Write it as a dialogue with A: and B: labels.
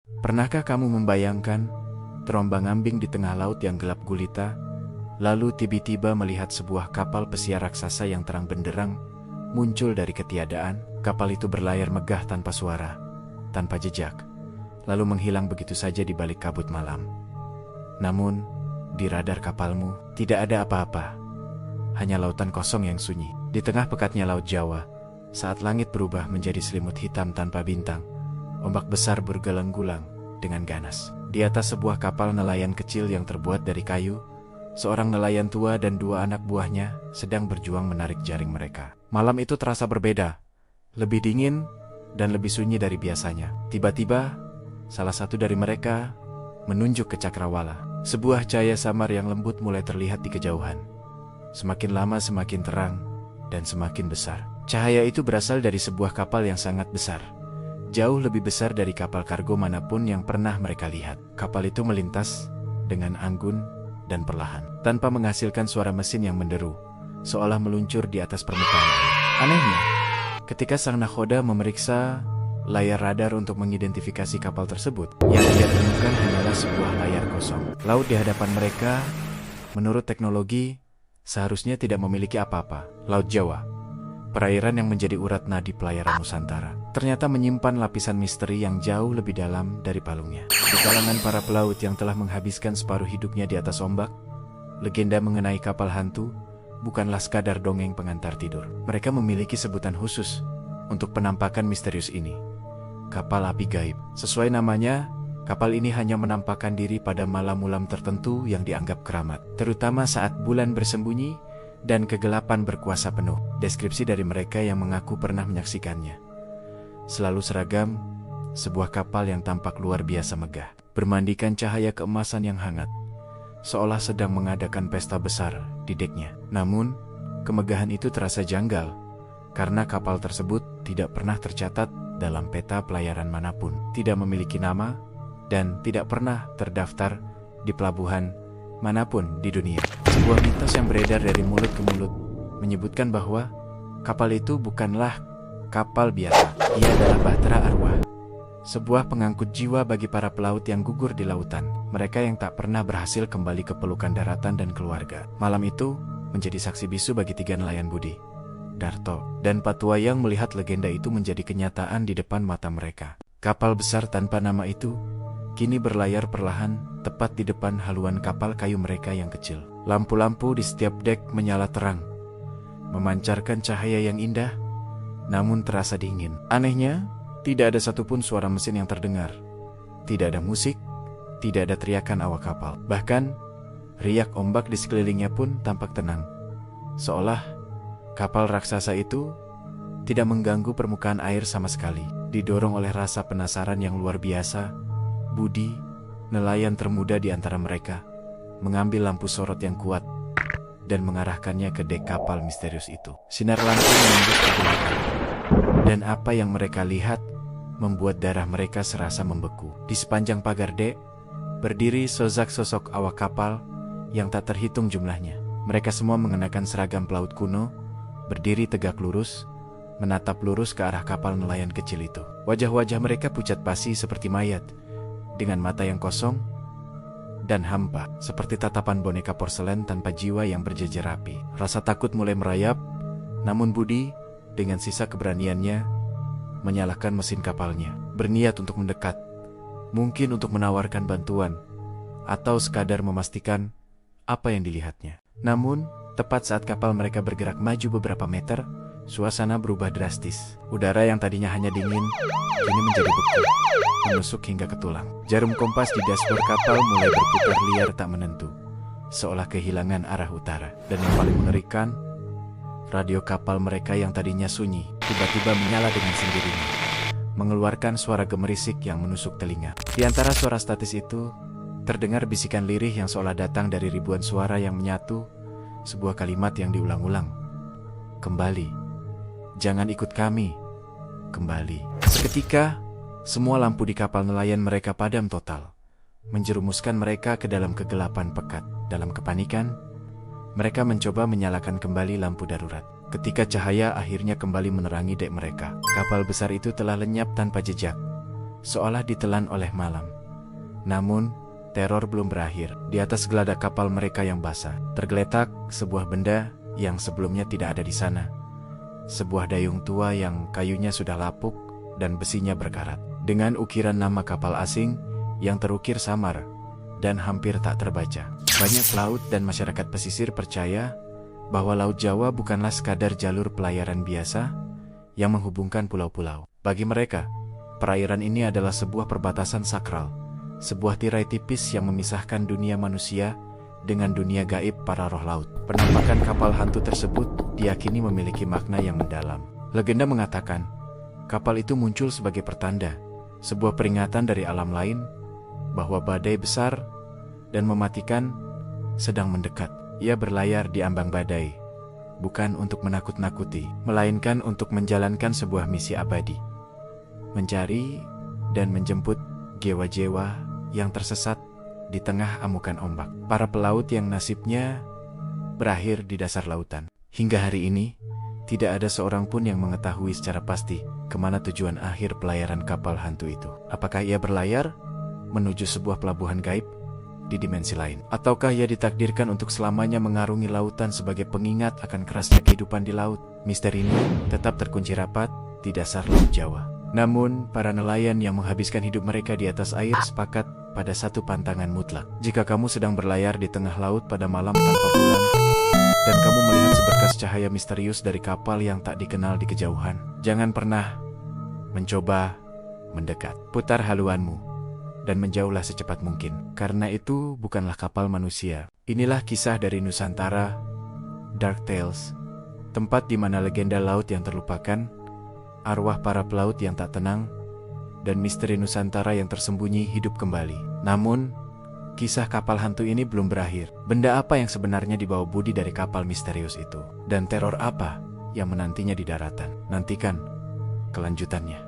A: Pernahkah kamu membayangkan terombang-ambing di tengah laut yang gelap gulita, lalu tiba-tiba melihat sebuah kapal pesiar raksasa yang terang benderang muncul dari ketiadaan? Kapal itu berlayar megah tanpa suara, tanpa jejak, lalu menghilang begitu saja di balik kabut malam. Namun, di radar kapalmu tidak ada apa-apa, hanya lautan kosong yang sunyi. Di tengah pekatnya Laut Jawa, saat langit berubah menjadi selimut hitam tanpa bintang, ombak besar bergelang-gulang dengan ganas. Di atas sebuah kapal nelayan kecil yang terbuat dari kayu, seorang nelayan tua dan dua anak buahnya sedang berjuang menarik jaring mereka. Malam itu terasa berbeda, lebih dingin dan lebih sunyi dari biasanya. Tiba-tiba, salah satu dari mereka menunjuk ke cakrawala. Sebuah cahaya samar yang lembut mulai terlihat di kejauhan. Semakin lama semakin terang dan semakin besar. Cahaya itu berasal dari sebuah kapal yang sangat besar, jauh lebih besar dari kapal kargo manapun yang pernah mereka lihat. Kapal itu melintas dengan anggun dan perlahan, tanpa menghasilkan suara mesin yang menderu, seolah meluncur di atas permukaan air. Anehnya, ketika sang nakhoda memeriksa layar radar untuk mengidentifikasi kapal tersebut, yang dia temukan hanyalah sebuah layar kosong. Laut di hadapan mereka, menurut teknologi, seharusnya tidak memiliki apa-apa. Laut Jawa, perairan yang menjadi urat nadi pelayaran Nusantara, ternyata menyimpan lapisan misteri yang jauh lebih dalam dari palungnya. Di kalangan para pelaut yang telah menghabiskan separuh hidupnya di atas ombak, legenda mengenai kapal hantu bukanlah sekadar dongeng pengantar tidur. Mereka memiliki sebutan khusus untuk penampakan misterius ini: kapal api gaib. Sesuai namanya, kapal ini hanya menampakkan diri pada malam-malam tertentu yang dianggap keramat, terutama saat bulan bersembunyi dan kegelapan berkuasa penuh. Deskripsi dari mereka yang mengaku pernah menyaksikannya selalu seragam: sebuah kapal yang tampak luar biasa megah, bermandikan cahaya keemasan yang hangat, seolah sedang mengadakan pesta besar di deknya. Namun, kemegahan itu terasa janggal, karena kapal tersebut tidak pernah tercatat dalam peta pelayaran manapun, tidak memiliki nama, dan tidak pernah terdaftar di pelabuhan manapun di dunia. Sebuah mitos yang beredar dari mulut ke mulut menyebutkan bahwa kapal itu bukanlah kapal biasa. Ia adalah bahtera arwah, sebuah pengangkut jiwa bagi para pelaut yang gugur di lautan, mereka yang tak pernah berhasil kembali ke pelukan daratan dan keluarga. Malam itu menjadi saksi bisu bagi tiga nelayan Budi, Darto, dan Patuayang melihat legenda itu menjadi kenyataan di depan mata mereka. Kapal besar tanpa nama itu kini berlayar perlahan tepat di depan haluan kapal kayu mereka yang kecil. Lampu-lampu di setiap dek menyala terang, memancarkan cahaya yang indah, namun terasa dingin. Anehnya, tidak ada satupun suara mesin yang terdengar. Tidak ada musik, tidak ada teriakan awak kapal. Bahkan, riak ombak di sekelilingnya pun tampak tenang, seolah kapal raksasa itu tidak mengganggu permukaan air sama sekali. Didorong oleh rasa penasaran yang luar biasa, Budi, nelayan termuda di antara mereka, mengambil lampu sorot yang kuat dan mengarahkannya ke dek kapal misterius itu. Sinar lampu menembus kegelapan, dan apa yang mereka lihat membuat darah mereka serasa membeku. Di sepanjang pagar dek, berdiri sosok awak kapal yang tak terhitung jumlahnya. Mereka semua mengenakan seragam pelaut kuno, berdiri tegak lurus, menatap lurus ke arah kapal nelayan kecil itu. Wajah-wajah mereka pucat pasi seperti mayat, dengan mata yang kosong dan hampa, seperti tatapan boneka porselen tanpa jiwa yang berjejer rapi. Rasa takut mulai merayap, namun Budi, dengan sisa keberaniannya, menyalakan mesin kapalnya, berniat untuk mendekat, mungkin untuk menawarkan bantuan, atau sekadar memastikan apa yang dilihatnya. Namun, tepat saat kapal mereka bergerak maju beberapa meter, suasana berubah drastis. Udara yang tadinya hanya dingin, kini menjadi beku, menusuk hingga ke tulang. Jarum kompas di dashboard kapal mulai berputar liar tak menentu, seolah kehilangan arah utara. Dan yang paling mengerikan, radio kapal mereka yang tadinya sunyi, tiba-tiba menyala dengan sendirinya, mengeluarkan suara gemerisik yang menusuk telinga. Di antara suara statis itu, terdengar bisikan lirih yang seolah datang dari ribuan suara yang menyatu, sebuah kalimat yang diulang-ulang. Kembali. Jangan ikut kami. Kembali. Seketika, semua lampu di kapal nelayan mereka padam total, menjerumuskan mereka ke dalam kegelapan pekat. Dalam kepanikan, mereka mencoba menyalakan kembali lampu darurat. Ketika cahaya akhirnya kembali menerangi dek mereka, kapal besar itu telah lenyap tanpa jejak, seolah ditelan oleh malam. Namun, teror belum berakhir. Di atas geladak kapal mereka yang basah, tergeletak sebuah benda yang sebelumnya tidak ada di sana. Sebuah dayung tua yang kayunya sudah lapuk dan besinya berkarat, dengan ukiran nama kapal asing yang terukir samar dan hampir tak terbaca. Banyak pelaut dan masyarakat pesisir percaya bahwa Laut Jawa bukanlah sekadar jalur pelayaran biasa yang menghubungkan pulau-pulau. Bagi mereka, perairan ini adalah sebuah perbatasan sakral, sebuah tirai tipis yang memisahkan dunia manusia dengan dunia gaib para roh laut. Penampakan kapal hantu tersebut diyakini memiliki makna yang mendalam. Legenda mengatakan, kapal itu muncul sebagai pertanda, sebuah peringatan dari alam lain bahwa badai besar dan mematikan sedang mendekat. Ia berlayar di ambang badai, bukan untuk menakut-nakuti, melainkan untuk menjalankan sebuah misi abadi. Mencari dan menjemput jiwa-jiwa yang tersesat di tengah amukan ombak. Para pelaut yang nasibnya berakhir di dasar lautan. Hingga hari ini, tidak ada seorang pun yang mengetahui secara pasti kemana tujuan akhir pelayaran kapal hantu itu. Apakah ia berlayar menuju sebuah pelabuhan gaib di dimensi lain? Ataukah ia ditakdirkan untuk selamanya mengarungi lautan sebagai pengingat akan kerasnya kehidupan di laut? Misteri ini tetap terkunci rapat di dasar Laut Jawa. Namun, para nelayan yang menghabiskan hidup mereka di atas air sepakat pada satu pantangan mutlak. Jika kamu sedang berlayar di tengah laut pada malam tanpa bulan, dan kamu melihat seberkas cahaya misterius dari kapal yang tak dikenal di kejauhan, jangan pernah mencoba mendekat. Putar haluanmu dan menjauhlah secepat mungkin, karena itu bukanlah kapal manusia. Inilah kisah dari Nusantara, Dark Tales, tempat di mana legenda laut yang terlupakan, arwah para pelaut yang tak tenang, dan misteri Nusantara yang tersembunyi hidup kembali. Namun, kisah kapal hantu ini belum berakhir. Benda apa yang sebenarnya dibawa Budi dari kapal misterius itu? Dan teror apa yang menantinya di daratan? Nantikan kelanjutannya.